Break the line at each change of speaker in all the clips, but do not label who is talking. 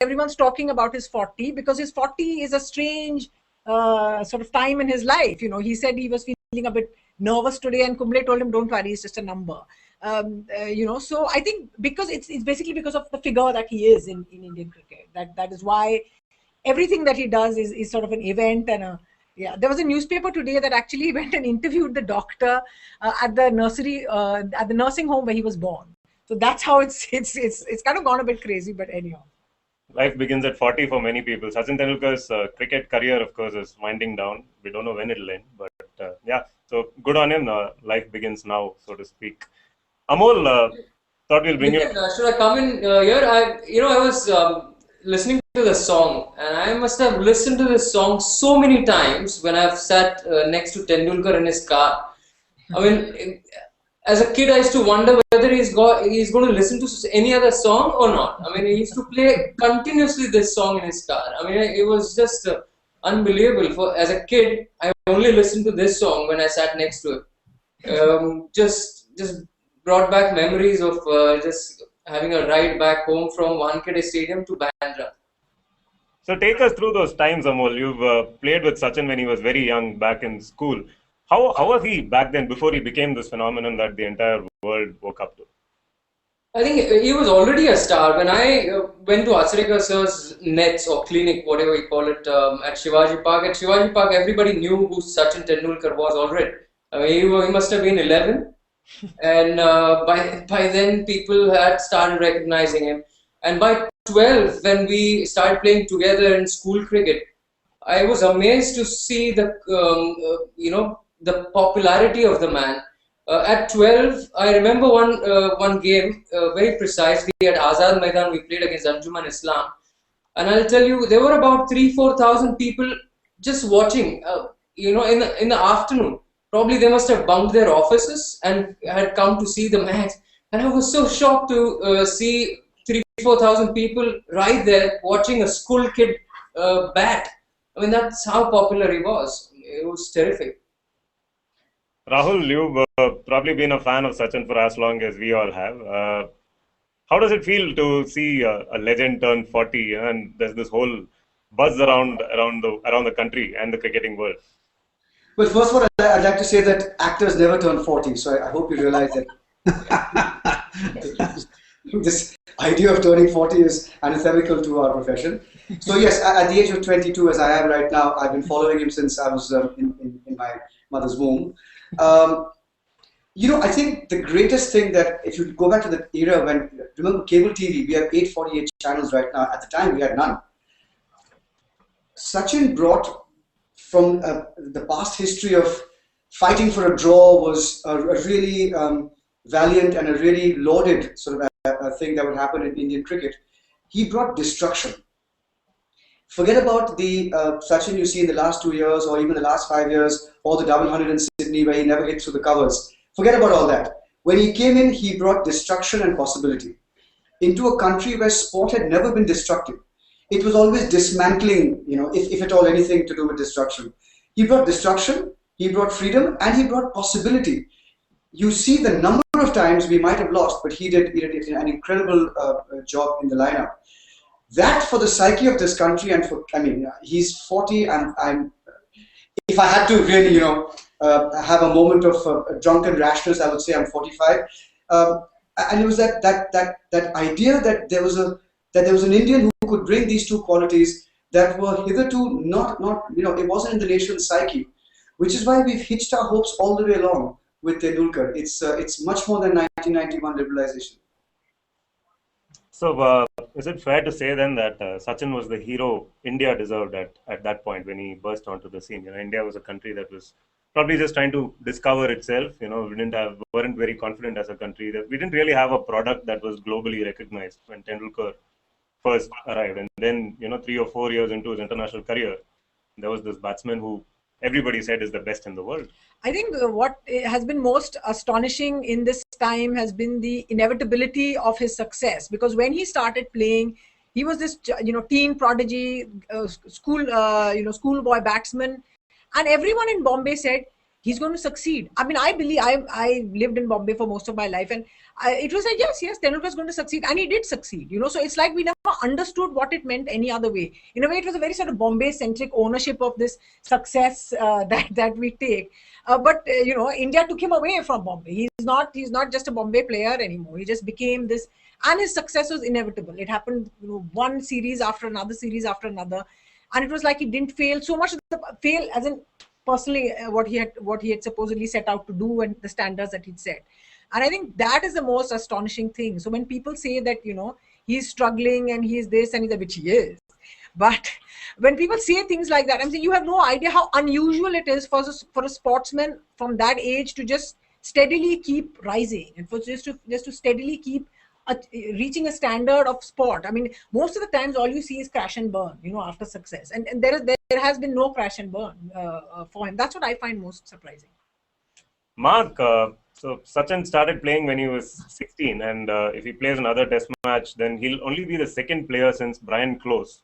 everyone's talking about his 40, because his 40 is a strange sort of time in his life. You know, he said he was feeling a bit nervous today, and Kumble told him, "Don't worry, it's just a number." You know, so I think because it's basically because of the figure that he is in Indian cricket. That is why everything that he does is sort of an event and a. Yeah, there was a newspaper today that actually went and interviewed the doctor at the nursing home where he was born. So that's how it's kind of gone a bit crazy, but anyhow.
Life begins at 40 for many people. Sachin Tendulkar's cricket career, of course, is winding down. We don't know when it'll end, but yeah. So good on him. Life begins now, so to speak. Amol, thought we'll bring you.
Should I come in here? I was listening to the song, and I must have listened to this song so many times when I've sat next to Tendulkar in his car. I mean, as a kid, I used to wonder whether he's going to listen to any other song or not. I mean, he used to play continuously this song in his car. I mean, it was just unbelievable. As a kid, I only listened to this song when I sat next to him. Just brought back memories of just having a ride back home from Wankhede Stadium to Bandra.
So take us through those times, Amol. You've played with Sachin when he was very young back in school. How was he back then, before he became this phenomenon that the entire world woke up to?
I think he was already a star. When I went to Achrekar sir's nets or clinic, whatever you call it, at Shivaji Park. At Shivaji Park, everybody knew who Sachin Tendulkar was already. I mean, he must have been 11. And by then, people had started recognizing him. And by 12, when we started playing together in school cricket, I was amazed to see the popularity of the man. At 12, I remember one game very precisely at Azad Maidan. We played against Anjuman Islam, and I'll tell you, there were about 3,000-4,000 people just watching. In the afternoon, probably they must have bunked their offices and had come to see the match. And I was so shocked to see 3,000-4,000 people right there watching a school kid bat. I mean, that's how popular he was. It was terrific.
Rahul, you've probably been a fan of Sachin for as long as we all have. How does it feel to see a legend turn 40, and there's this whole buzz around the country and the cricketing world?
Well, first of all, I'd like to say that actors never turn 40, so I hope you realize that this idea of turning 40 is anathemical to our profession. So yes, at the age of 22, as I am right now, I've been following him since I was in my mother's womb. I think the greatest thing that, if you go back to the era when, remember cable TV, we have 848 channels right now. At the time, we had none. Sachin brought from the past history of fighting for a draw, was a really valiant and a really lauded sort of a thing that would happen in Indian cricket. He brought destruction. Forget about the Sachin you see in the last 2 years or even the last 5 years, or the double hundred in Sydney where he never hit through the covers. Forget about all that. When he came in, he brought destruction and possibility into a country where sport had never been destructive. It was always dismantling, if at all anything to do with destruction. He brought destruction, he brought freedom, and he brought possibility. You see the number of times we might have lost, but he did an incredible job in the lineup. That for the psyche of this country, and he's 40, and if I had to really, have a moment of drunken rashness, I would say I'm 45. And it was that idea that there was an Indian who could bring these two qualities that were hitherto not it wasn't in the nation's psyche, which is why we've hitched our hopes all the way along with Tendulkar. It's much more than 1991 liberalization.
So, is it fair to say then that Sachin was the hero India deserved at that point when he burst onto the scene? India was a country that was probably just trying to discover itself. We weren't very confident as a country. That we didn't really have a product that was globally recognized when Tendulkar first arrived. And then, 3 or 4 years into his international career, there was this batsman who everybody said is the best in the world.
I think what has been most astonishing in this time has been the inevitability of his success, because when he started playing, he was this teen prodigy, schoolboy batsman, and everyone in Bombay said he's going to succeed. I mean, I believe, I lived in Bombay for most of my life, and it was like, yes, Tendulkar is going to succeed, and he did succeed, you know. So it's like we never understood what it meant any other way. In a way, it was a very sort of Bombay-centric ownership of this success that we take. But you know, India took him away from Bombay. He's not just a Bombay player anymore. He just became this, and his success was inevitable. It happened, you know, one series after another, and it was like he didn't fail so much. Fail as in personally what he had supposedly set out to do and the standards that he'd set. And I think that is the most astonishing thing. So when people say that, you know, he's struggling and he's this and he's that, which he is, but when people say things like that, I'm saying you have no idea how unusual it is for a sportsman from that age to just steadily keep rising, and for just to steadily keep reaching a standard of sport. I mean, most of the times all you see is crash and burn, you know, after success, and there has been no crash and burn for him. That's what I find most surprising.
Mark, so Sachin started playing when he was 16, and if he plays another test match, then he'll only be the second player since Brian Close,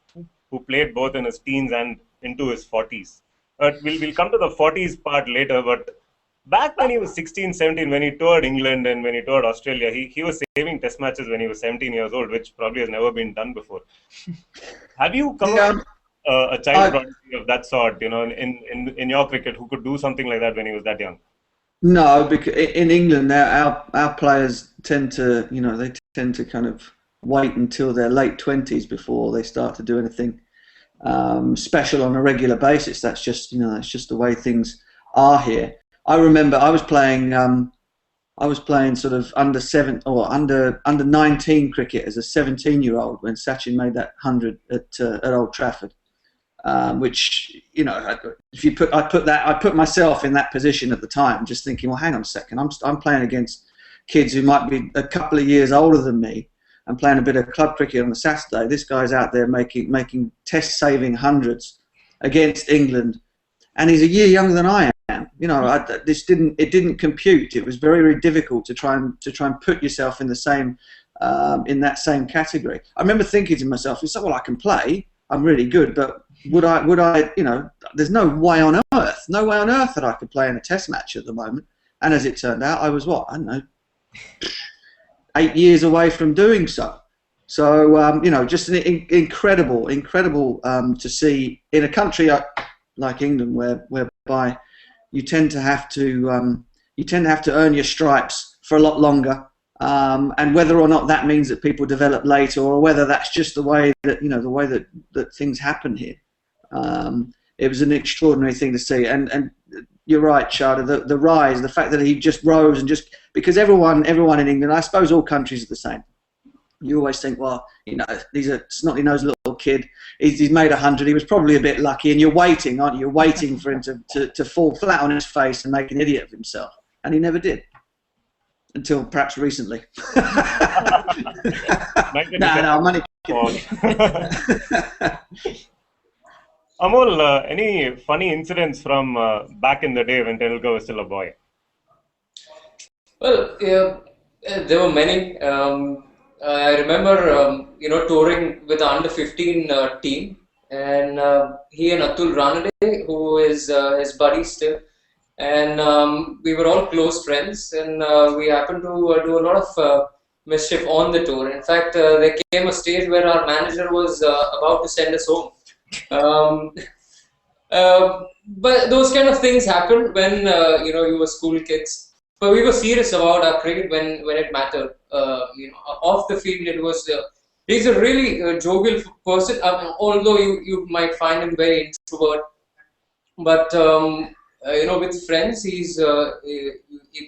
who played both in his teens and into his 40s. We'll come to the 40s part later, but back when he was 16, 17, when he toured England and when he toured Australia, he was saving test matches when he was 17 years old, which probably has never been done before. Have you come across a child prodigy of that sort, you know, in your cricket, who could do something like that when he was that young?
No, because in England, our players tend to, you know, they tend to kind of wait until their late 20s before they start to do anything special on a regular basis. That's just, you know, that's just the way things are here. I remember I was playing sort of under 19 cricket as a 17-year-old when Sachin made that 100 at Old Trafford. Which, you know, I put myself in that position at the time, just thinking, well, hang on a second, I'm playing against kids who might be a couple of years older than me. I'm playing a bit of club cricket on a Saturday. This guy's out there making test-saving hundreds against England, and he's a year younger than I am. You know, it didn't compute. It was very, very difficult to try and put yourself in the same in that same category. I remember thinking to myself, it's like, well, I can play. I'm really good, but would I, you know, there's no way on earth that I could play in a test match at the moment. And as it turned out, I was I don't know, 8 years away from doing so. So, you know, just an incredible to see in a country like England, whereby you tend to have to earn your stripes for a lot longer. And whether or not that means that people develop later, or whether that's just the way that, you know, the way that things happen here. It was an extraordinary thing to see, and you're right, Sharda, the rise, the fact that he just rose, and just because everyone in England, I suppose all countries are the same. You always think, well, you know, he's a snotty-nosed little kid. He's made 100. He was probably a bit lucky, and you're waiting, aren't you? You're waiting for him to fall flat on his face and make an idiot of himself, and he never did. Until perhaps recently. No, I'm only kidding.
Amol, any funny incidents from back in the day when Tendulkar was still a boy?
Well, there were many. I remember, you know, touring with the under-15 team, and he and Atul Ranade, who is his buddy still, and we were all close friends, and we happened to do a lot of mischief on the tour. In fact, there came a stage where our manager was about to send us home. But those kind of things happened when you know, you were school kids. But we were serious about our cricket when it mattered. You know, off the field, it was. He's a really jovial person. Although you might find him very introvert, but you know, with friends, you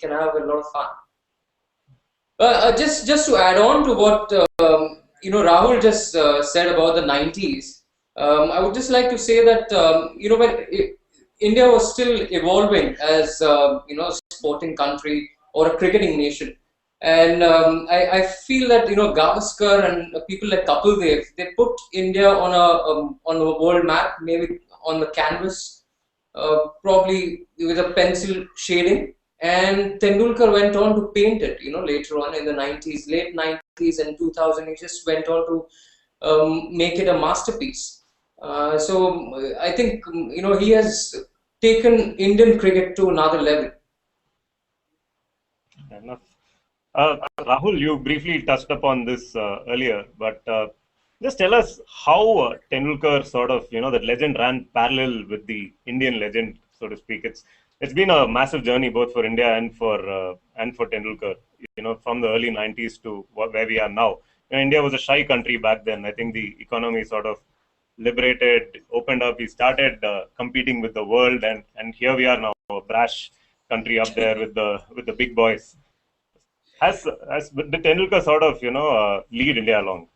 can have a lot of fun. Just to add on to what you know, Rahul just said about the 90s. I would just like to say that you know, when India was still evolving as you know, a sporting country or a cricketing nation, and I feel that, you know, Gavaskar and people like Kapil Dev, they put India on a world map, maybe on the canvas, probably with a pencil shading, and Tendulkar went on to paint it. You know, later on in the 90s, late 90s and 2000, he just went on to make it a masterpiece. So I think, you know, he has taken Indian cricket to another level?
Fair enough. Rahul, you briefly touched upon this earlier, but just tell us how Tendulkar sort of, that legend ran parallel with the Indian legend, so to speak. It's been a massive journey both for India and for Tendulkar. From the early 90s to where we are now. India was a shy country back then. I think the economy sort of liberated, opened up. We started competing with the world, and here we are now, a brash country up there with the big boys. Has the Tendulkar sort of lead India along?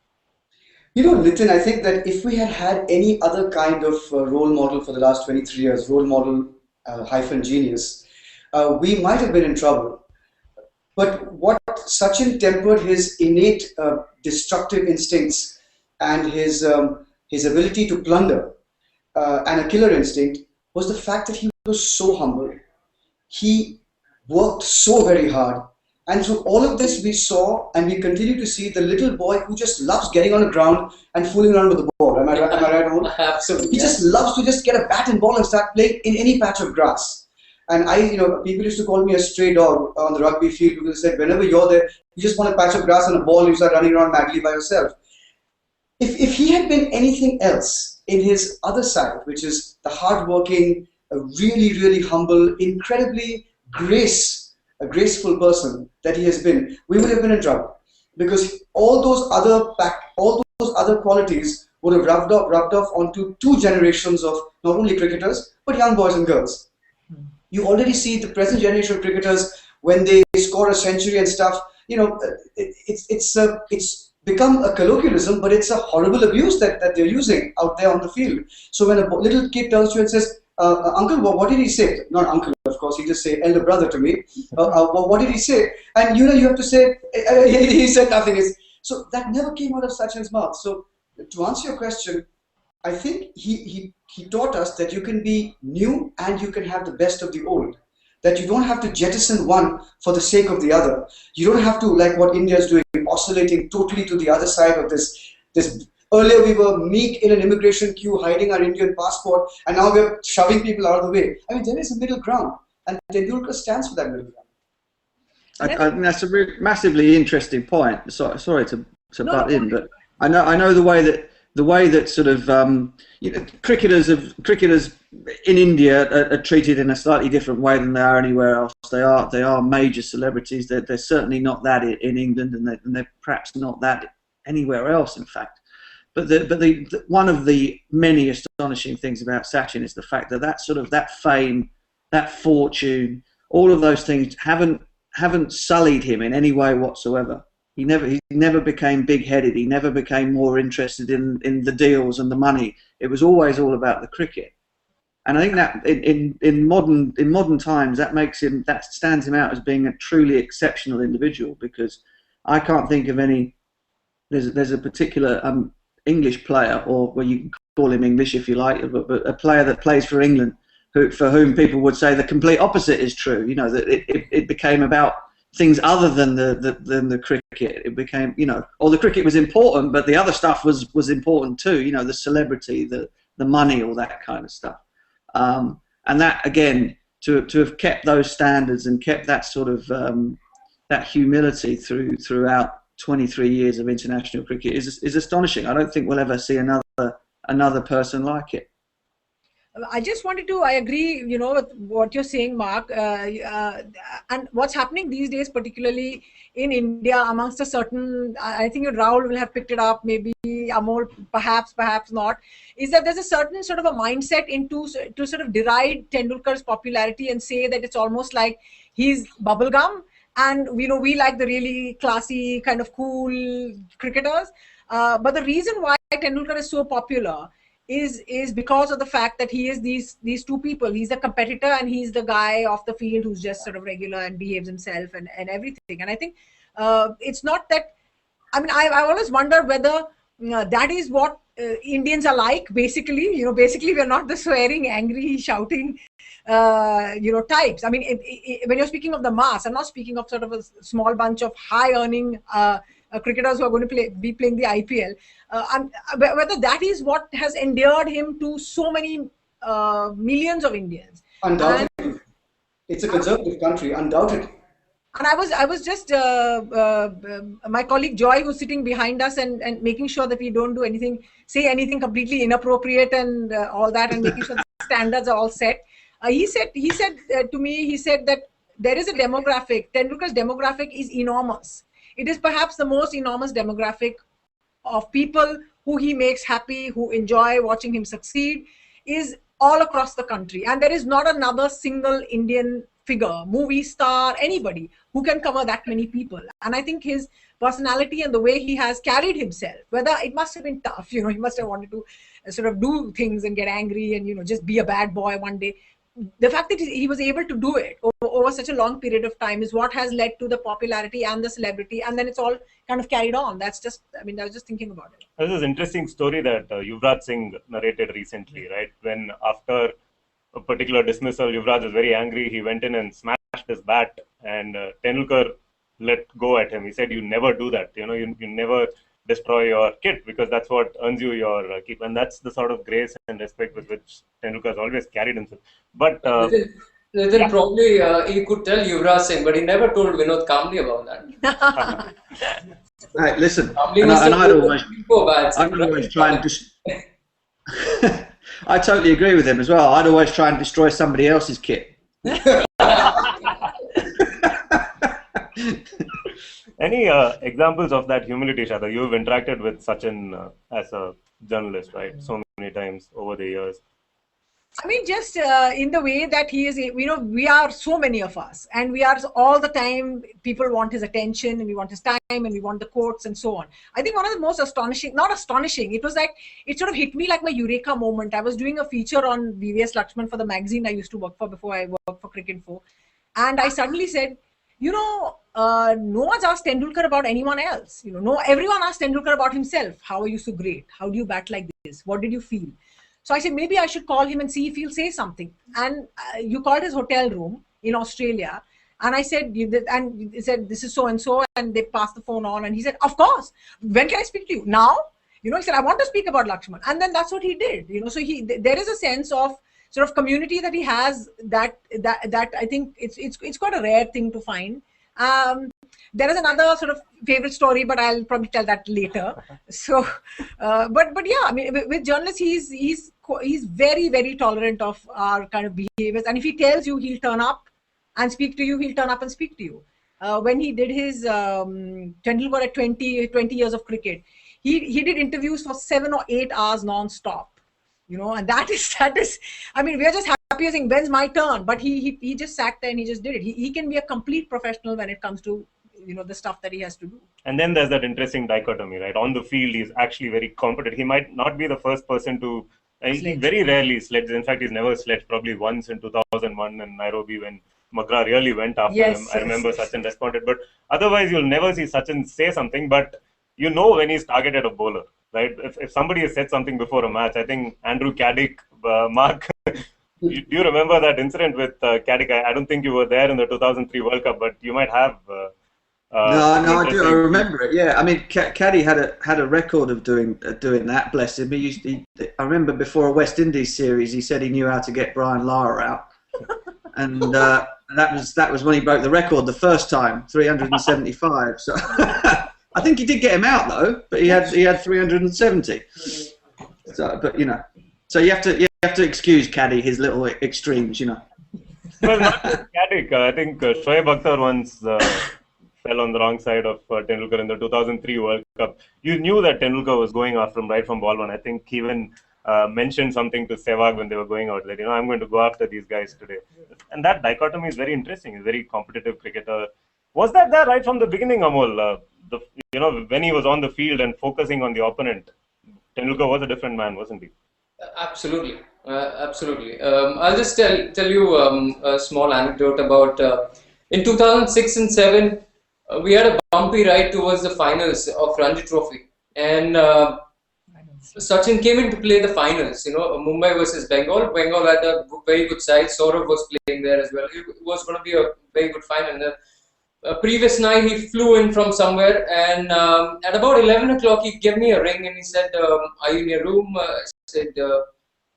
Nitin, I think that if we had had any other kind of role model for the last 23 years, role model hyphen genius, we might have been in trouble. But what Sachin tempered his innate destructive instincts and his ability to plunder and a killer instinct was the fact that he was so humble. He worked so very hard. And through all of this, we saw and we continue to see the little boy who just loves getting on the ground and fooling around with the ball. Am I right, Rahul?
Absolutely.
He just loves to just get a bat and ball and start playing in any patch of grass. And people used to call me a stray dog on the rugby field because they said, whenever you're there, you just want a patch of grass and a ball, you start running around madly by yourself. If he had been anything else in his other side, which is the hardworking, really, really humble, incredibly graceful person that he has been, we would have been in trouble. Because all those other qualities would have rubbed off onto two generations of not only cricketers, but young boys and girls. You already see the present generation of cricketers when they score a century and stuff. It's become a colloquialism, but it's a horrible abuse that they're using out there on the field. So when a little kid turns to you and says, "Uncle, what did he say?" Not uncle, of course. He just say elder brother to me. What did he say? And you have to say he said nothing. So that never came out of Sachin's mouth. So to answer your question, I think he taught us that you can be new and you can have the best of the old. That you don't have to jettison one for the sake of the other. You don't have to, like what India is doing, oscillating totally to the other side of this. Earlier we were meek in an immigration queue, hiding our Indian passport, and now we're shoving people out of the way. I mean, there is a middle ground, and Tendulkar stands for that middle ground.
I think that's a massively interesting point. Sorry to butt in, but I know the way that sort of cricketers in India are treated in a slightly different way than they are anywhere else. They are major celebrities. They're certainly not that in England, and they're perhaps not that anywhere else, in fact. But one of the many astonishing things about Sachin is the fact that fame, that fortune, all of those things haven't sullied him in any way whatsoever. He never became big-headed. He never became more interested in the deals and the money. It was always all about the cricket. And I think that in modern times that stands him out as being a truly exceptional individual, because I can't think of any. There's a particular English player, or well, you can call him English if you like, but a player that plays for England for whom people would say the complete opposite is true. That it became about things other than the cricket. It became, or the cricket was important, but the other stuff was important too. The celebrity, the money, all that kind of stuff. And that, again, to have kept those standards and kept that sort of that humility throughout 23 years of international cricket is astonishing. I don't think we'll ever see another person like it.
I just wanted to, I agree, with what you're saying, Mark, and what's happening these days, particularly in India, amongst a certain, I think Rahul will have picked it up, maybe Amol, perhaps not, is that there's a certain sort of a mindset to sort of deride Tendulkar's popularity and say that it's almost like he's bubblegum, and we like the really classy, kind of cool cricketers. But the reason why Tendulkar is so popular is because of the fact that he is these two people. He's the competitor and he's the guy off the field who's just sort of regular and behaves himself and everything. And I think it's not that, I always wonder whether that is what Indians are like, basically. Basically we're not the swearing, angry, shouting, types. When you're speaking of the mass, I'm not speaking of sort of a small bunch of high earning cricketers who are going to be playing the IPL. Whether that is what has endeared him to so many millions of Indians.
Undoubtedly. It's a conservative country, undoubtedly.
And I was just my colleague Joy, who's sitting behind us, and making sure that we don't do anything, say anything completely inappropriate and all that, and making sure the standards are all set. He said to me, he said that there is a demographic. Tendulkar's demographic is enormous. It is perhaps the most enormous demographic of people who he makes happy, who enjoy watching him succeed, is all across the country. And there is not another single Indian figure, movie star, anybody who can cover that many people. And I think his personality and the way he has carried himself, whether it must have been tough, he must have wanted to sort of do things and get angry and, just be a bad boy one day. The fact that he was able to do it over such a long period of time is what has led to the popularity and the celebrity, and then it's all kind of carried on. That's just, I was just thinking about it.
There's this interesting story that Yuvraj Singh narrated recently, right? When after a particular dismissal, Yuvraj was very angry. He went in and smashed his bat, and Tendulkar let go at him. He said, "You never do that. You never destroy your kit, because that's what earns you your keep." And that's the sort of grace and respect with which Tendulkar has always carried himself. But
then probably he could tell Yuvraj Singh, but he never told Vinod Kambli about that.
Right, listen,
I'd
always try and I totally agree with him as well. I'd always try and destroy somebody else's kit.
Any examples of that humility, Shada? You've interacted with Sachin as a journalist, right? So many times over the years.
Just in the way that he is, we are so many of us, and we are all the time, people want his attention, and we want his time, and we want the quotes and so on. I think one of the most not astonishing, it was like, it sort of hit me like my eureka moment. I was doing a feature on VVS Lakshman for the magazine I used to work for before I worked for Cricinfo. And I suddenly said, no one's asked Tendulkar about anyone else. Everyone asked Tendulkar about himself. How are you so great? How do you bat like this? What did you feel? So I said, maybe I should call him and see if he'll say something. And you called his hotel room in Australia. And I said, and he said, this is so-and-so. And they passed the phone on. And he said, of course. When can I speak to you? Now? He said, I want to speak about Lakshman. And then that's what he did. So there is a sense of sort of community that he has that I think it's quite a rare thing to find. There is another sort of favorite story, but I'll probably tell that later. So, but yeah, with journalists, he's very, very tolerant of our kind of behaviors. And if he tells you he'll turn up and speak to you, he'll turn up and speak to you. When he did his Tendulkar at 20 years of cricket, he did interviews for 7 or 8 hours non-stop. And that is, we are just happy saying, when's my turn? But he just sat there and he just did it. He can be a complete professional when it comes to, the stuff that he has to do.
And then there's that interesting dichotomy, right? On the field, he's actually very competent. He might not be the first person to, he very rarely sledges. In fact, he's never sledged, probably once in 2001 in Nairobi when McGrath really went after him. I remember Sachin responded. But otherwise, you'll never see Sachin say something, but when he's targeted a bowler. Right? If somebody has said something before a match, I think Andrew Caddick, Mark, do you remember that incident with Caddick? I don't think you were there in the 2003 World Cup, but you might have.
No, I do. I remember it. Yeah, Caddy had a record of doing that. Bless him. I remember before a West Indies series, he said he knew how to get Brian Lara out, and that was when he broke the record the first time, 375. So. I think he did get him out though, but he had 370. So, but so you have to excuse Caddy his little extremes, Well,
not just Caddick. I think Shoaib Akhtar once fell on the wrong side of Tendulkar in the 2003 World Cup. You knew that Tendulkar was going after him right from ball one. I think he even mentioned something to Sehwag when they were going out that I'm going to go after these guys today. And that dichotomy is very interesting. He's a very competitive cricketer. Was that there right from the beginning, Amol? When he was on the field and focusing on the opponent, Tendulkar was a different man, wasn't he?
Absolutely, absolutely. I'll just tell you a small anecdote about in 2006 and 7, we had a bumpy ride towards the finals of Ranji Trophy, and Sachin came in to play the finals. Mumbai versus Bengal. Bengal had a very good side. Saurav was playing there as well. It was going to be a very good final. Previous night he flew in from somewhere, and at about 11 o'clock he gave me a ring and he said, are you in your room? I said,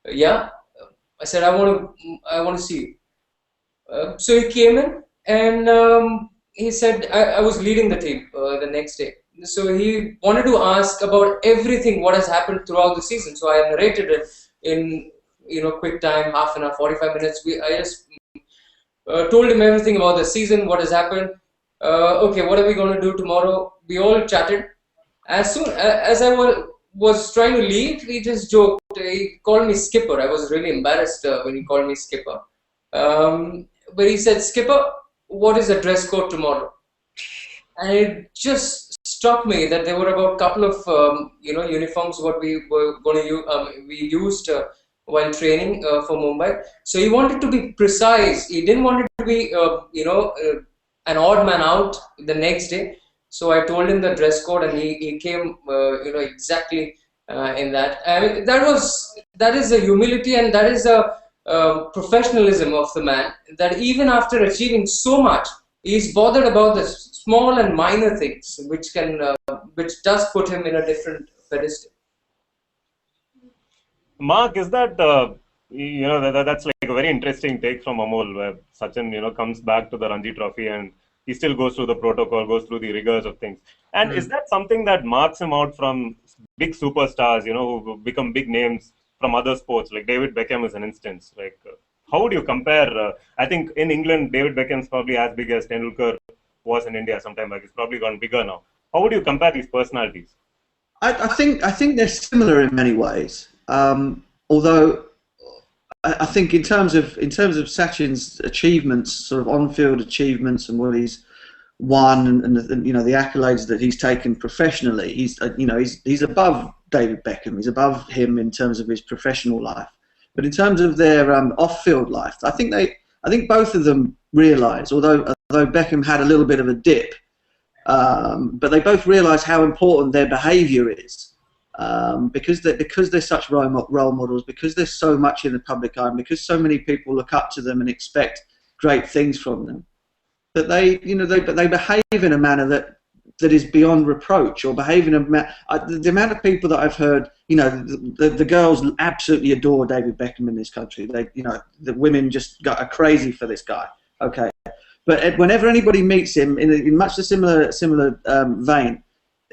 yeah. I said, I want to see you. So he came in and he said, I was leading the team the next day. So he wanted to ask about everything, what has happened throughout the season. So I narrated it in quick time, half an hour, 45 minutes. I just told him everything about the season, what has happened. Okay, what are we going to do tomorrow? We all chatted. As soon as I was trying to leave, he just joked. He called me Skipper. I was really embarrassed when he called me Skipper. But he said, Skipper, what is the dress code tomorrow? And it just struck me that there were about a couple of uniforms what we were going to use. We used while training for Mumbai. So he wanted to be precise. He didn't want it to be an odd man out the next day. So I told him the dress code, and he came exactly in that. I mean, that is the humility, and that is the professionalism of the man, that even after achieving so much, he's bothered about the small and minor things, which does put him in a different pedestal.
Mark, is that that's like a very interesting take from Amol, where Sachin comes back to the Ranji Trophy and he still goes through the protocol, goes through the rigors of things. And is that something that marks him out from big superstars, who become big names from other sports? Like David Beckham is an instance. Like, how would you compare? I think in England, David Beckham's probably as big as Tendulkar was in India sometime back. He's probably gone bigger now. How would you compare these personalities?
I think they're similar in many ways. Although I think in terms of Sachin's achievements, sort of on-field achievements, and what he's won, and the accolades that he's taken professionally, he's above David Beckham. He's above him in terms of his professional life. But in terms of their off-field life, I think both of them realise, although Beckham had a little bit of a dip, but they both realise how important their behaviour is. Because they're such role models, because they're so much in the public eye, and because so many people look up to them and expect great things from them, that they behave in a manner that is beyond reproach, or behave in the amount of people that I've heard, the girls absolutely adore David Beckham in this country. The women just are crazy for this guy. Okay, but whenever anybody meets him in much a similar vein,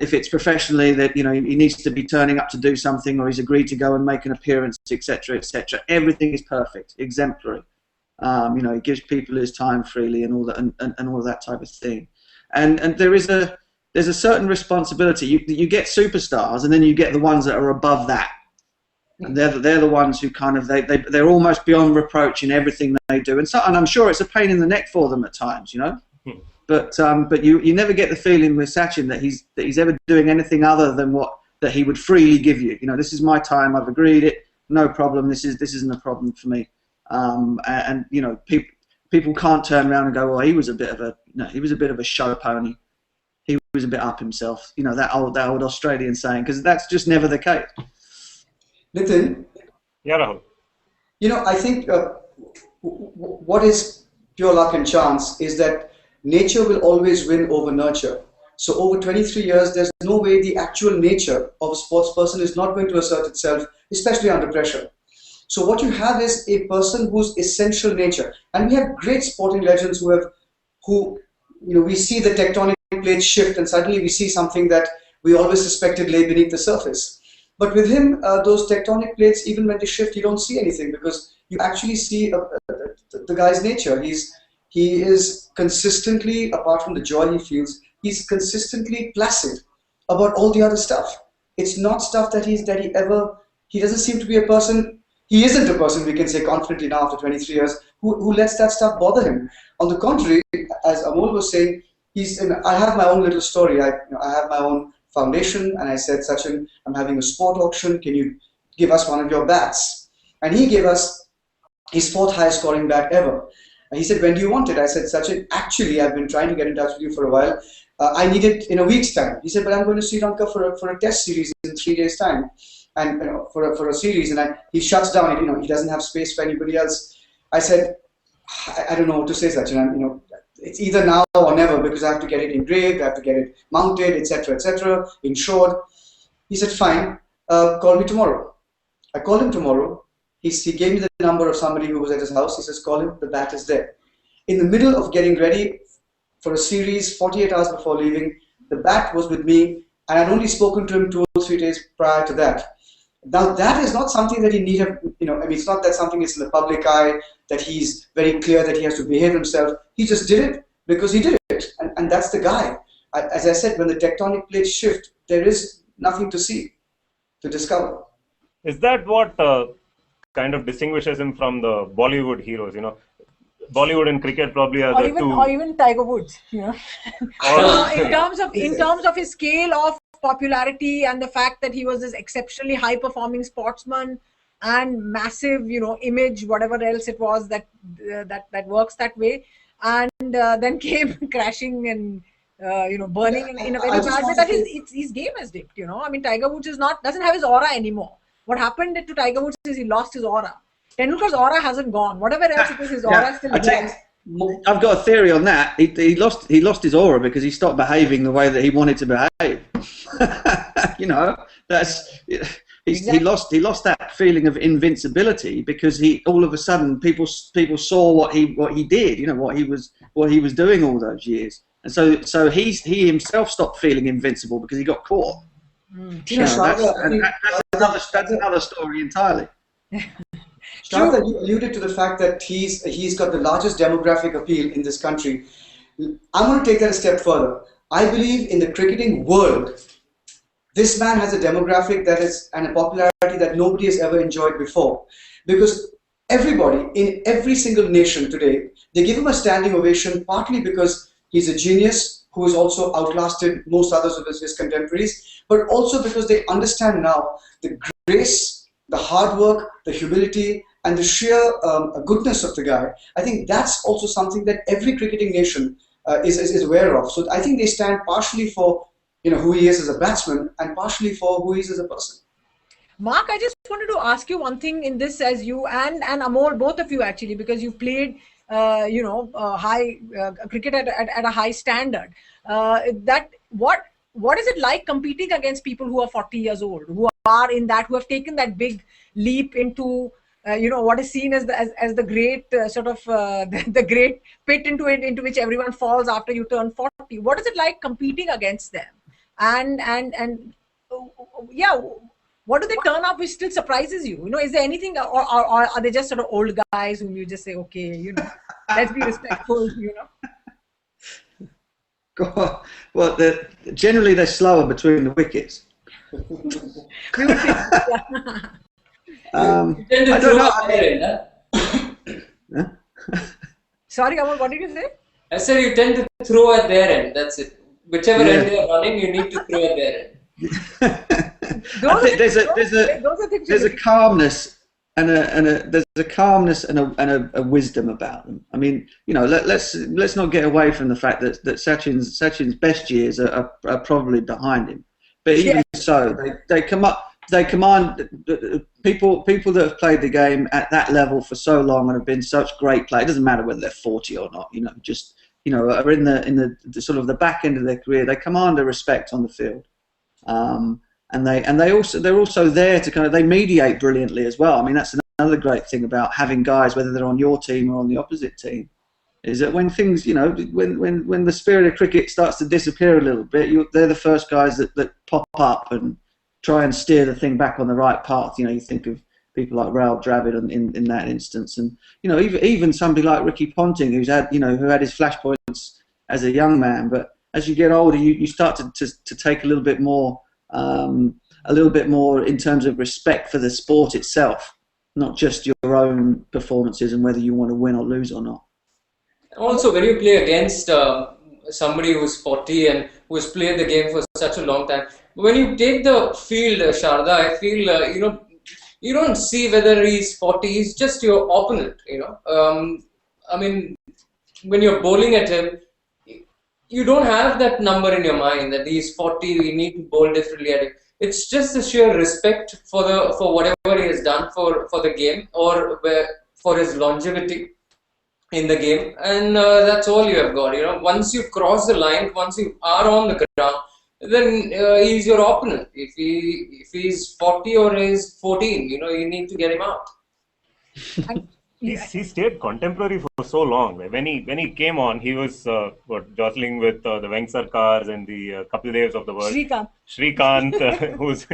if it's professionally that he needs to be turning up to do something, or he's agreed to go and make an appearance, etc., everything is perfect, exemplary. He gives people his time freely and all that, and all that type of thing. And there's a certain responsibility. You get superstars, and then you get the ones that are above that, and they're the ones who kind of they're almost beyond reproach in everything they do. And I'm sure it's a pain in the neck for them at times, But you never get the feeling with Sachin that he's ever doing anything other than that he would freely give you. This is my time. I've agreed it. No problem. This isn't a problem for me. And people can't turn around and go, well, he was a bit of a show pony. He was a bit up himself. That old Australian saying, because that's just never the case.
Nitin.
Yeah, Rahul.
I think what is pure luck and chance is that nature will always win over nurture. So over 23 years, there's no way the actual nature of a sports person is not going to assert itself, especially under pressure. So what you have is a person whose essential nature, and we have great sporting legends who we see the tectonic plates shift, and suddenly we see something that we always suspected lay beneath the surface. But with him, those tectonic plates, even when they shift, you don't see anything, because you actually see the guy's nature. He is consistently, apart from the joy he feels, he's consistently placid about all the other stuff. It's not stuff that he doesn't seem to be a person, he isn't a person, we can say confidently now after 23 years, who lets that stuff bother him. On the contrary, as Amol was saying, I have my own little story. I have my own foundation, and I said, Sachin, I'm having a sport auction, can you give us one of your bats? And he gave us his 4th highest scoring bat ever. And he said, when do you want it? I said, Sachin, actually, I've been trying to get in touch with you for a while. I need it in a week's time. He said, but I'm going to Sri Lanka for a test series in 3 days' time, and for a series. And he shuts down. He doesn't have space for anybody else. I said, I don't know what to say, Sachin. It's either now or never, because I have to get it engraved, I have to get it mounted, etc., insured. He said, fine, call me tomorrow. I called him tomorrow. He gave me the number of somebody who was at his house. He says, call him, the bat is there. in the middle of getting ready for a series 48 hours before leaving. The bat was with me, and I'd only spoken to him 2 or 3 days prior to that. Now that is not something that he need have, it's not that something is in the public eye, that he's very clear that he has to behave himself. He just did it because he did it, and that's the guy. As I said, when the tectonic plates shift, there is nothing to see, to discover.
Is that what kind of distinguishes him from the Bollywood heroes? Bollywood and cricket probably are the two.
Or even Tiger Woods, in terms of his scale of popularity and the fact that he was this exceptionally high performing sportsman and massive, image, whatever else it was that works that way, and then came crashing and burning in a very bad way. That his game has dipped. Tiger Woods doesn't have his aura anymore. What happened to Tiger Woods is he lost his aura. Tendulkar's aura hasn't gone. Whatever else it is, his aura still goes.
I've got a theory on that. He lost his aura because he stopped behaving the way that he wanted to behave. He lost that feeling of invincibility because all of a sudden people saw what he did. What he was doing all those years, and so he himself stopped feeling invincible because he got caught. That's another story entirely.
Sharda, you alluded to the fact that he's got the largest demographic appeal in this country. I'm going to take that a step further. I believe in the cricketing world, this man has a demographic and a popularity that nobody has ever enjoyed before. Because everybody in every single nation today, they give him a standing ovation partly because he's a genius who has also outlasted most others of his contemporaries, but also because they understand now the grace, the hard work, the humility, and the sheer goodness of the guy. I think that's also something that every cricketing nation is aware of. So I think they stand partially for who he is as a batsman and partially for who he is as a person.
Mark, I just wanted to ask you one thing in this, as you and Amol, both of you actually, because you played high cricket at a high standard. What is it like competing against people who are 40 years old, who have taken that big leap into what is seen as the great the great pit into which everyone falls after you turn 40? What is it like competing against them? And what do they turn up which still surprises you? Is there anything, or are they just sort of old guys whom you just say, okay, let's be respectful,
Well, generally they're slower between the wickets. I don't know.
Sorry, Amol, what did you say?
I said you tend to throw at their end. That's it. Whichever end they are running, you need to throw at their end.
There's a calmness and a wisdom about them. I mean, let's not get away from the fact that Sachin's best years are probably behind him. But even so, they command people that have played the game at that level for so long and have been such great players. It doesn't matter whether they're 40 or not. Are in the sort of the back end of their career. They command a respect on the field, and they're also there to they mediate brilliantly as well. I mean, that's another great thing about having guys, whether they're on your team or on the opposite team, is that when things, when the spirit of cricket starts to disappear a little bit, they're the first guys that pop up and try and steer the thing back on the right path. You think of people like Rahul Dravid in that instance, and even somebody like Ricky Ponting, who had his flashpoints as a young man, but as you get older, you start to take a little bit more in terms of respect for the sport itself, not just your own performances and whether you want to win or lose or not.
Also, when you play against somebody who's 40 and who has played the game for such a long time, when you take the field, Sharda, I feel you don't see whether he's 40. He's just your opponent. I mean, when you're bowling at him, you don't have that number in your mind that he's 40. We need to bowl differently at him. It's just the sheer respect for whatever he has done for the game or for his longevity in the game, and that's all you have got. Once you cross the line, once you are on the ground, then he's your opponent. If he's 40 or he's 14, you need to get him out.
He stayed contemporary for so long. When he came on, he was jostling with the Venkatars and the Kapil Devs of the world. Shrikant, who's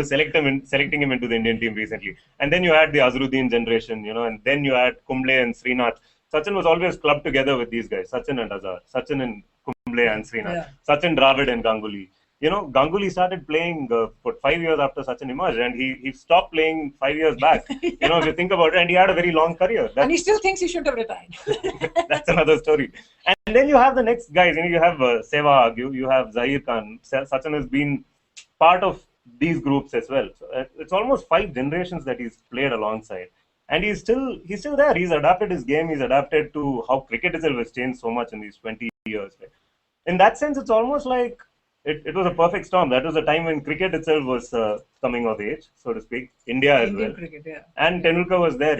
selecting him into the Indian team recently. And then you had the Azharuddin generation, and then you had Kumble and Srinath. Sachin was always clubbed together with these guys, Sachin and Azhar, Sachin and Kumble and Srinath, Sachin, Dravid and Ganguly. Ganguly started playing 5 years after Sachin emerged, and he stopped playing 5 years back. If you think about it, and he had a very long career.
And he still thinks he shouldn't have retired.
That's another story. And then you have the next guys. You have Sehwag, you have Zahir Khan. Sachin has been part of these groups as well. So it's almost 5 generations that he's played alongside, and he's still there. He's adapted his game. He's adapted to how cricket itself has changed so much in these 20 years. In that sense, it's almost like it was a perfect storm. That was a time when cricket itself was coming of age, so to speak. Indian well.
Cricket, yeah.
And Tendulkar was there,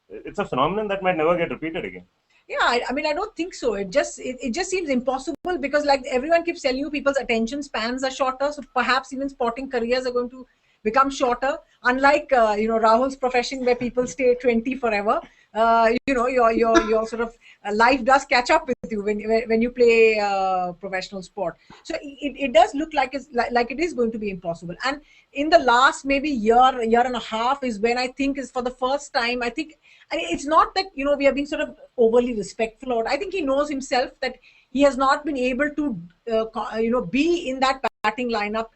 It's a phenomenon that might never get repeated again.
Yeah, I mean, I don't think so. It just seems impossible because, like everyone keeps telling you, people's attention spans are shorter. So perhaps even sporting careers are going to become shorter. Unlike Rahul's profession, where people stay 20 forever. Your sort of life does catch up with you when you play professional sport. So it does look like it is going to be impossible. And in the last maybe year and a half is when I think is for the first time. I think it's not that we are being sort of overly respectful, or I think he knows himself that he has not been able to be in that batting lineup,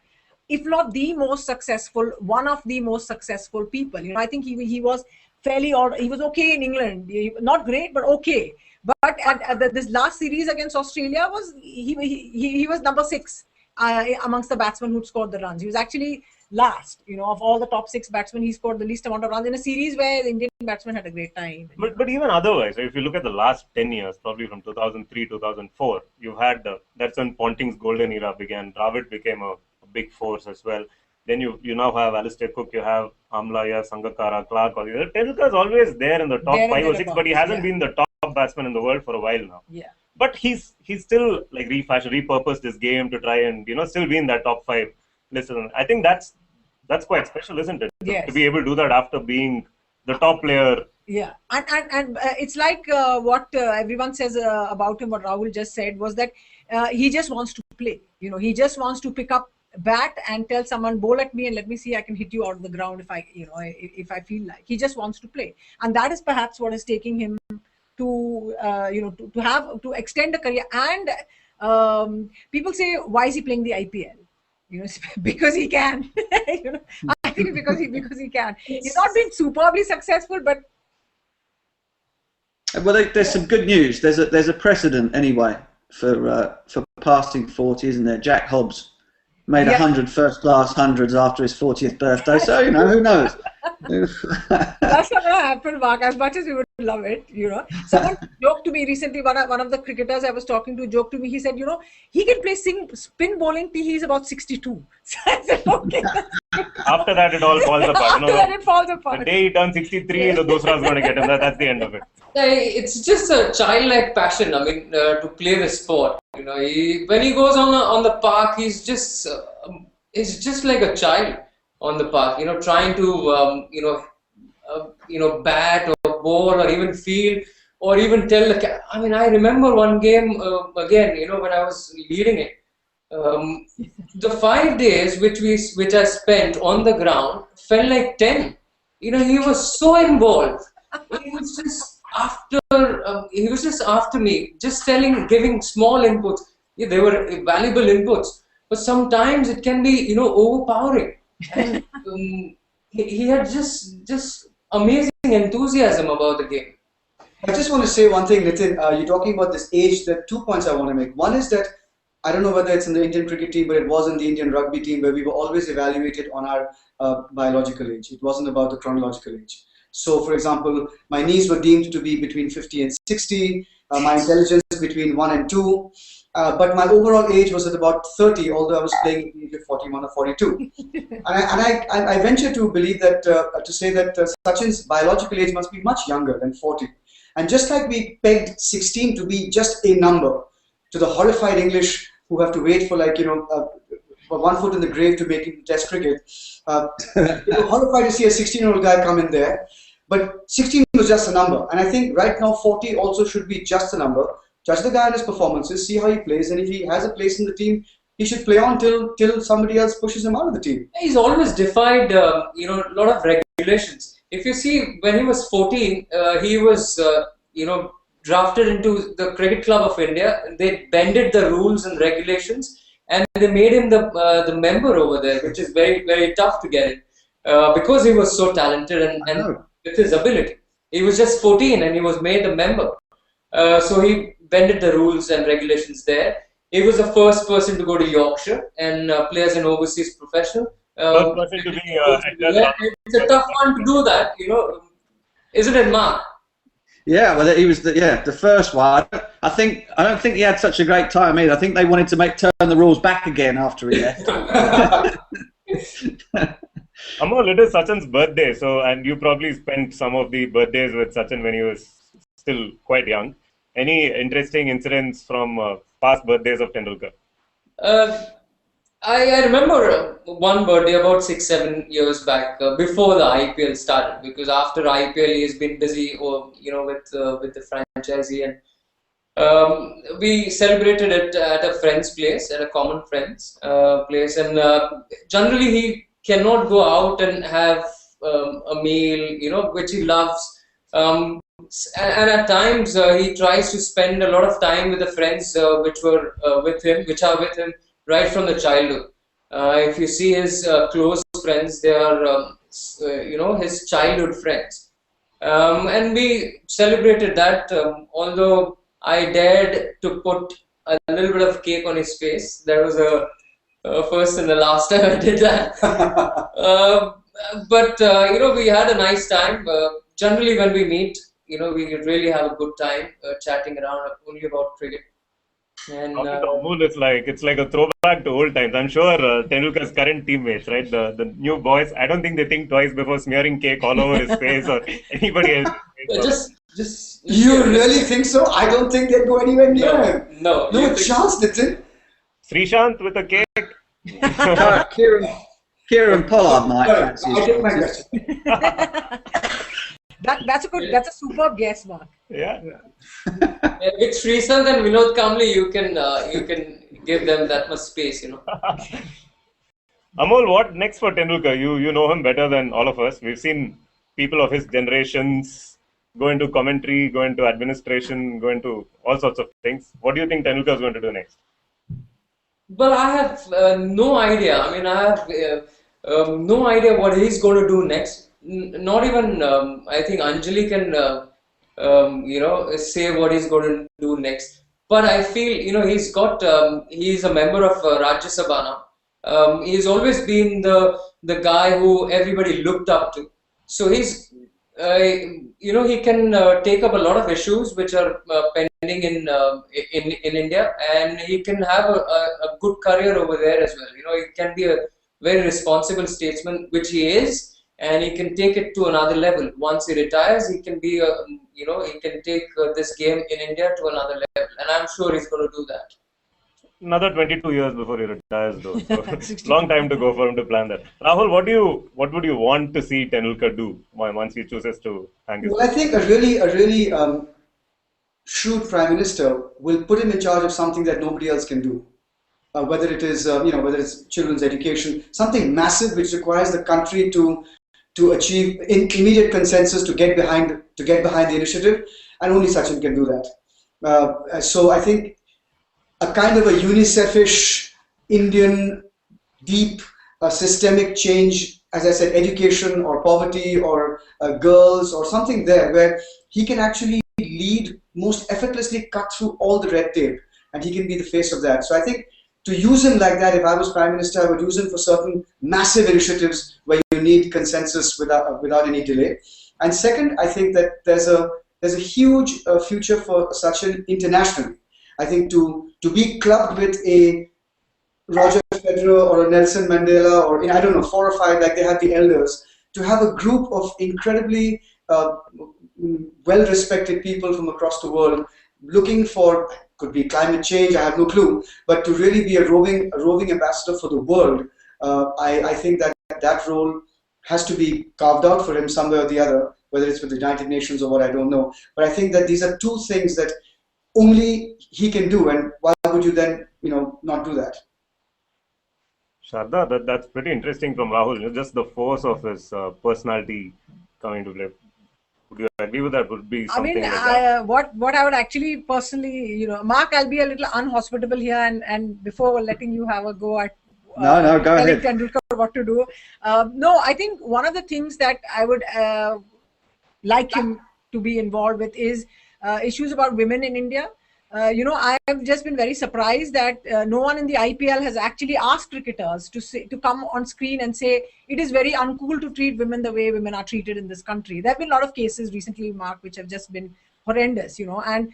if not the most successful, one of the most successful people. I think he was fairly, or he was okay in England, not great but okay. But at this last series against Australia he was number 6 amongst the batsmen who scored the runs. He was actually last, of all the top 6 batsmen. He scored the least amount of runs in a series where the Indian batsmen had a great time.
But even otherwise, if you look at the last 10 years, probably from 2003, 2004, you've had that's when Ponting's golden era began. Dravid became a big force as well. Then you now have Alistair Cook, you have Amla, you have Sangakkara, Clark. Tendulkar is always there in the top 5 or 6, but he hasn't been the top batsman in the world for a while now.
Yeah.
But he's still like repurposed his game to try and still be in that top 5 list. I think that's quite special, isn't it?
Yes.
To be able to do that after being the top player.
Yeah, and it's like what everyone says about him. What Rahul just said was that he just wants to play. He just wants to pick up bat and tell someone, bowl at me and let me see I can hit you out of the ground if I feel like. He just wants to play, and that is perhaps what is taking him to to extend a career. And people say, why is he playing the IPL? Because he can. I think because he can. He's not been superbly successful, but
well, there's some good news. There's a precedent anyway for passing 40, isn't there? Jack Hobbs made 100 first-class hundreds after his 40th birthday. So who knows?
That's not going to happen, Mark. As much as we would love it, Someone joked to me recently. One of the cricketers I was talking to joked to me. He said, he can play spin bowling till he's about 62. So I said, okay.
After that, it all falls apart.
After that, it falls apart.
The day he turns 63, the dosra is going to get him. That's the end of it.
Yeah, it's just a childlike passion. I mean, to play the sport. When he goes on the park, he's just like a child on the park. Trying to bat or bowl or even field or even tell the. I remember one game again. When I was leading it. The 5 days which I spent on the ground felt like 10. He was so involved. He was just after me, just giving small inputs. Yeah, they were valuable inputs, but sometimes it can be overpowering. And he had just amazing enthusiasm about the game.
I just want to say one thing, Nitin. You're talking about this age. There are 2 points I want to make. One is that I don't know whether it's in the Indian cricket team, but it was in the Indian rugby team where we were always evaluated on our biological age. It wasn't about the chronological age. So, for example, my knees were deemed to be between 50 and 60, my intelligence between 1 and 2, but my overall age was at about 30, although I was playing at the age of 41 or 42. And I venture to believe that, to say that Sachin's biological age must be much younger than 40. And just like we pegged 16 to be just a number, to the horrified English who have to wait for 1 foot in the grave to make it Test cricket, horrified to see a 16-year-old guy come in there. But 16 was just a number. And I think right now 40 also should be just a number. Judge the guy on his performances, see how he plays, and if he has a place in the team, he should play on till somebody else pushes him out of the team.
He's always defied, a lot of regulations. If you see, when he was 14, he was, drafted into the Cricket Club of India. They bended the rules and regulations, and they made him the member over there, which is very, very tough to get it, because he was so talented and with his ability. He was just 14 and he was made a member. So he bended the rules and regulations there. He was the first person to go to Yorkshire and play as an overseas professional.
First person to be
it's a tough one to do that, isn't it, Mark?
Yeah, well, he was the first one. I don't think he had such a great time either. I think they wanted to turn the rules back again after he left.
Amol, it is Sachin's birthday, and you probably spent some of the birthdays with Sachin when he was still quite young. Any interesting incidents from past birthdays of Tendulkar?
I remember one birthday about 6-7 years back, before the IPL started, because after IPL he has been busy, with the franchisee, and we celebrated it at a friend's place, at a common friend's place, and generally he cannot go out and have a meal, which he loves. And at times he tries to spend a lot of time with the friends which are with him right from the childhood. If you see his close friends, they are his childhood friends. And we celebrated that, although I dared to put a little bit of cake on his face. That was the first and the last time I did that. But we had a nice time. Generally when we meet, we really have a good time chatting around only about cricket. And
it's like a throwback to old times. I'm sure Tendulkar's current teammates, right, the new boys, I don't think they think twice before smearing cake all over his face or anybody else.
You really think so? I don't think they'd go anywhere near him.
No
chance, Nitin.
Srishant with a cake.
Kieran Pollard might fancy.
I take my question.
That's a superb guess, Mark.
Yeah.
With Srishant and Vinod Kamli, you can give them that much space,
Amol, what next for Tendulkar? You know him better than all of us. We've seen people of his generations go into commentary, go into administration, go into all sorts of things. What do you think Tendulkar is going to do next?
Well, I have no idea. I mean, I have no idea what he's going to do next. Not even I think Anjali can say what he's going to do next. But I feel he's a member of Rajya Sabha now. He's always been the guy who everybody looked up to. So he's he can take up a lot of issues which are pending in India, and he can have a good career over there as well. He can be a very responsible statesman, which he is. And he can take it to another level. Once he retires, he can be, he can take this game in India to another level. And I'm sure he's going to do that.
Another 22 years before he retires, though. So long time to go for him to plan that. Rahul, what would you want to see Tendulkar do once he chooses to hang his?
Well, I think a really shrewd Prime Minister will put him in charge of something that nobody else can do. Whether it is, whether it's children's education, something massive which requires the country to achieve immediate consensus to get behind the initiative, and only Sachin can do that. So I think a kind of a UNICEF-ish Indian deep systemic change, as I said, education or poverty or girls or something there where he can actually lead, most effortlessly cut through all the red tape, and he can be the face of that. So I think to use him like that, if I was Prime Minister, I would use him for certain massive initiatives where you need consensus without any delay. And second, I think that there's a huge future for Sachin internationally. I think to be clubbed with a Roger Federer or a Nelson Mandela or I don't know, 4 or 5 like they had the elders, to have a group of incredibly well-respected people from across the world looking for, could be climate change, I have no clue, but to really be a roving ambassador for the world, I think that role has to be carved out for him somewhere or the other, whether it's with the United Nations or what, I don't know. But I think that these are two things that only he can do, and why would you then, not do that?
Shraddha, that's pretty interesting from Rahul. Just the force of his personality coming to play. Would you agree with that? Would be something like that?
What I would actually personally, Mark, I'll be a little unhospitable here, and before letting you have a go at
No, go
telling
ahead.
Tendulkar what to do. No, I think one of the things that I would like him to be involved with is issues about women in India. I have just been very surprised that no one in the IPL has actually asked cricketers to come on screen and say it is very uncool to treat women the way women are treated in this country. There have been a lot of cases recently, Mark, which have just been horrendous, and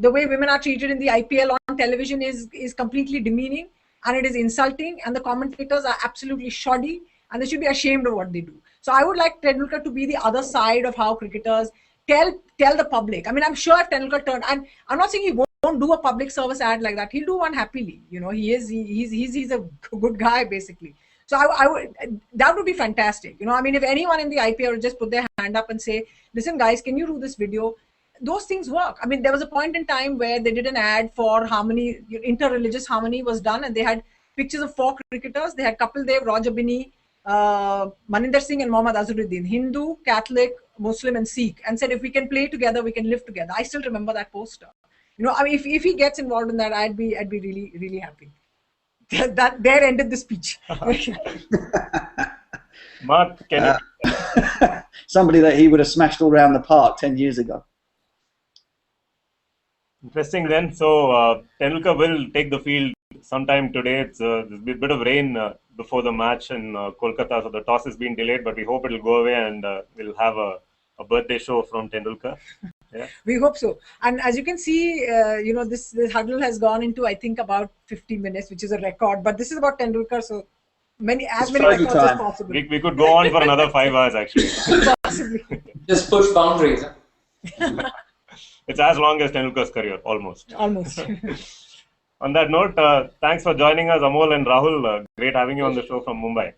the way women are treated in the IPL on television is completely demeaning, and it is insulting, and the commentators are absolutely shoddy, and they should be ashamed of what they do. So I would like Tendulkar to be the other side of how cricketers tell the public. I mean, I'm sure if Tendulkar turned, and I'm not saying he won't do a public service ad like that. He'll do one happily. He's a good guy basically. So I would, that would be fantastic. I mean, if anyone in the IPL would just put their hand up and say, listen guys, can you do this video? Those things work. I mean, there was a point in time where they did an ad for harmony, inter-religious harmony was done, and they had pictures of 4 cricketers. They had Kapil Dev, Roger Binney, Maninder Singh and Mohammad Azharuddin, Hindu, Catholic, Muslim and Sikh, and said if we can play together, we can live together. I still remember that poster. I mean, if he gets involved in that, I'd be really, really happy. That there ended the speech.
Mark, can you?
Somebody that he would have smashed all around the park 10 years ago.
Interesting then. So Tendulkar will take the field sometime today. There's a bit of rain before the match in Kolkata, so the toss has been delayed, but we hope it will go away and we'll have a birthday show from Tendulkar. Yeah.
We hope so. And as you can see, this huddle has gone into, I think, about 50 minutes, which is a record. But this is about Tendulkar, so many records as possible.
We could go on for another 5 hours, actually.
Possibly.
Just push boundaries.
It's as long as Tendulkar's career, almost.
Almost.
On that note, thanks for joining us, Amol and Rahul. Great having you on the show from Mumbai.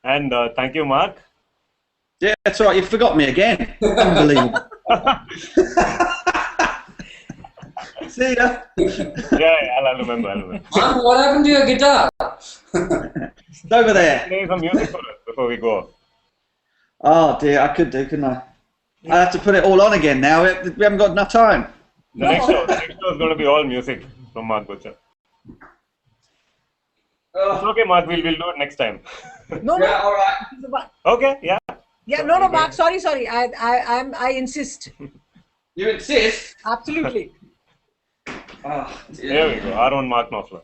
And thank you, Mark.
Yeah, that's right. You forgot me again. Unbelievable. See ya.
Yeah, I'll remember.
Mark, what happened to your guitar?
It's over there.
Play some music for us before we go.
Oh dear, I could do, couldn't I? I have to put it all on again now. We haven't got enough time.
The next show is going to be all music from Mark Butcher. It's okay, Mark. We'll do it next time.
No,
Yeah, all right.
Okay, yeah.
Yeah, no, Mark. Sorry. I insist.
You insist?
Absolutely.
Oh,
There we go. Our own Mark Knopfler.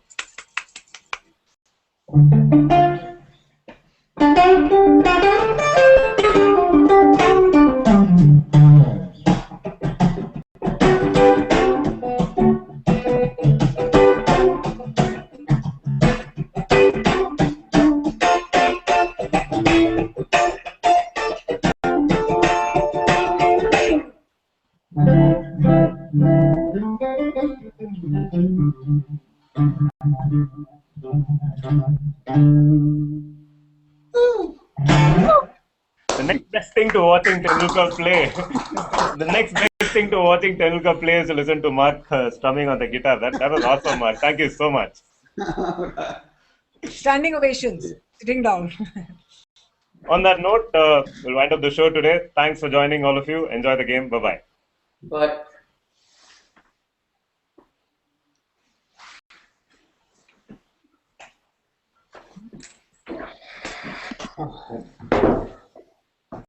The next best thing to watching Tendulkar play, the next best thing to watching Tendulkar play is to listen to Mark strumming on the guitar. That was awesome, Mark. Thank you so much.
Standing ovations. Sitting down.
On that note, we'll wind up the show today. Thanks for joining, all of you. Enjoy the game. Bye-bye.
Bye.